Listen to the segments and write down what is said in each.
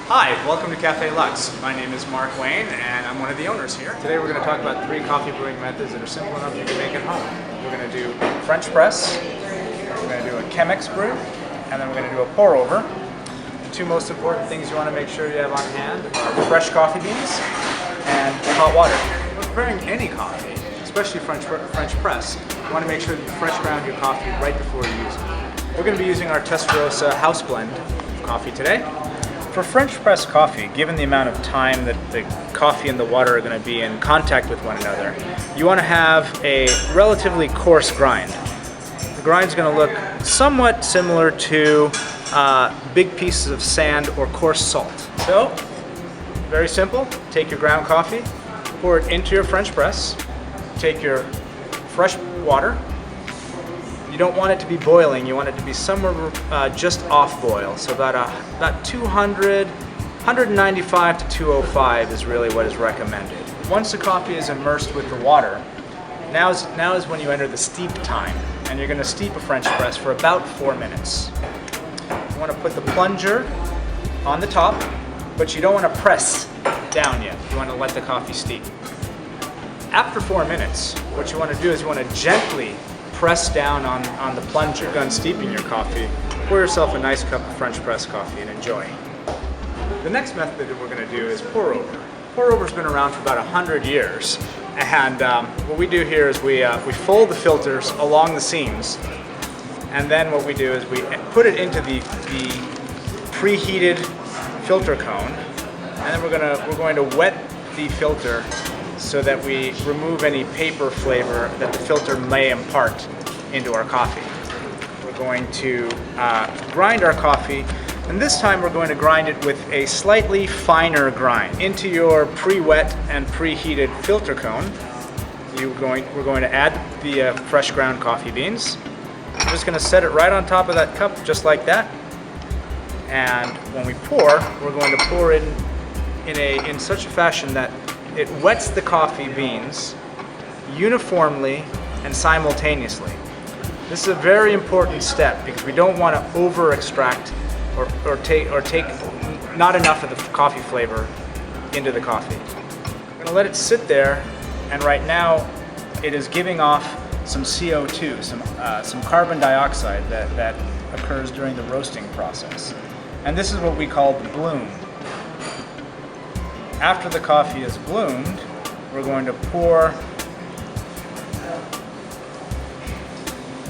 Hi, welcome to Caffe Luxxe. My name is Mark Wain and I'm one of the owners here. Today we're going to talk about 3 coffee brewing methods that are simple enough you can make at home. We're going to do French press, we're going to do a chemex brew, and then we're going to do a pour over. The 2 most important things you want to make sure you have on hand are fresh coffee beans and hot water. When preparing any coffee, especially French press, you want to make sure that you fresh ground your coffee right before you use it. We're going to be using our Testarossa house blend of coffee today. For French press coffee, given the amount of time that the coffee and the water are going to be in contact with one another, you want to have a relatively coarse grind. The grind is going to look somewhat similar to big pieces of sand or coarse salt. So, very simple. Take your ground coffee, pour it into your French press, take your fresh water. You don't want it to be boiling, you want it to be somewhere just off boil. So about 200, 195 to 205 is really what is recommended. Once the coffee is immersed with the water, now is when you enter the steep time. And you're going to steep a French press for about 4 minutes. You want to put the plunger on the top, but you don't want to press down yet. You want to let the coffee steep. After 4 minutes, what you want to do is you want to gently press down on the plunger. You're done steeping your coffee, pour yourself a nice cup of French press coffee and enjoy. The next method that we're going to do is pour over. Pour over's been around for about 100 years, and what we do here is we fold the filters along the seams, and then what we do is we put it into the preheated filter cone, and then we're going to wet the filter so that we remove any paper flavor that the filter may impart into our coffee. We're going to grind our coffee, and this time we're going to grind it with a slightly finer grind. Into your pre-wet and preheated filter cone, we're going to add the fresh ground coffee beans. I'm just going to set it right on top of that cup, just like that. And when we pour, we're going to pour it in such a fashion that it wets the coffee beans uniformly and simultaneously. This is a very important step because we don't want to over extract or take not enough of the coffee flavor into the coffee. We're going to let it sit there, and right now it is giving off some CO2, some carbon dioxide that occurs during the roasting process. And this is what we call the bloom. After the coffee is bloomed, we're going to pour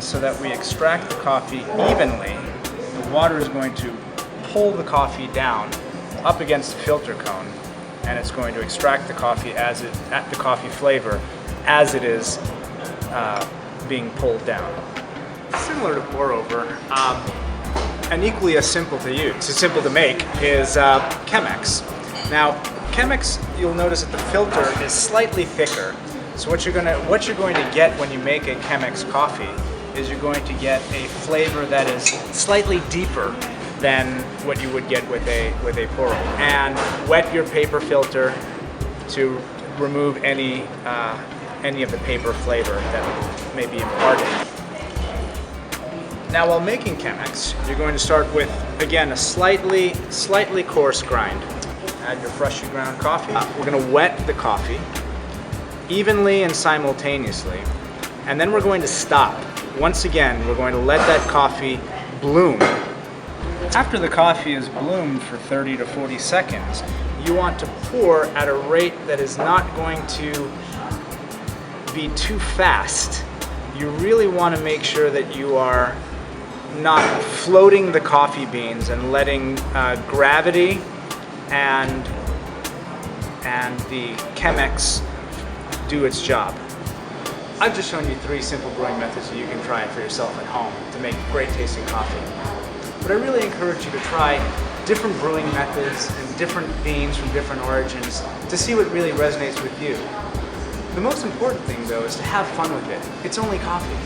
so that we extract the coffee evenly. The water is going to pull the coffee down up against the filter cone, and it's going to extract the coffee the coffee flavor as it is being pulled down. Similar to pour over, and equally as simple to make is chemex. Now, chemex, you'll notice that the filter is slightly thicker. So what you're going to get when you make a chemex coffee is you're going to get a flavor that is slightly deeper than what you would get with a pour over. And wet your paper filter to remove any of the paper flavor that may be imparted. Now, while making chemex, you're going to start with, again, a slightly coarse grind. Add your freshly ground coffee. We're going to wet the coffee evenly and simultaneously, and then we're going to stop. Once again, we're going to let that coffee bloom. After the coffee is bloomed for 30 to 40 seconds, you want to pour at a rate that is not going to be too fast. You really want to make sure that you are not floating the coffee beans and letting gravity and the chemex do its job. I've just shown you 3 simple brewing methods that you can try for yourself at home to make great tasting coffee. But I really encourage you to try different brewing methods and different beans from different origins to see what really resonates with you. The most important thing, though, is to have fun with it. It's only coffee.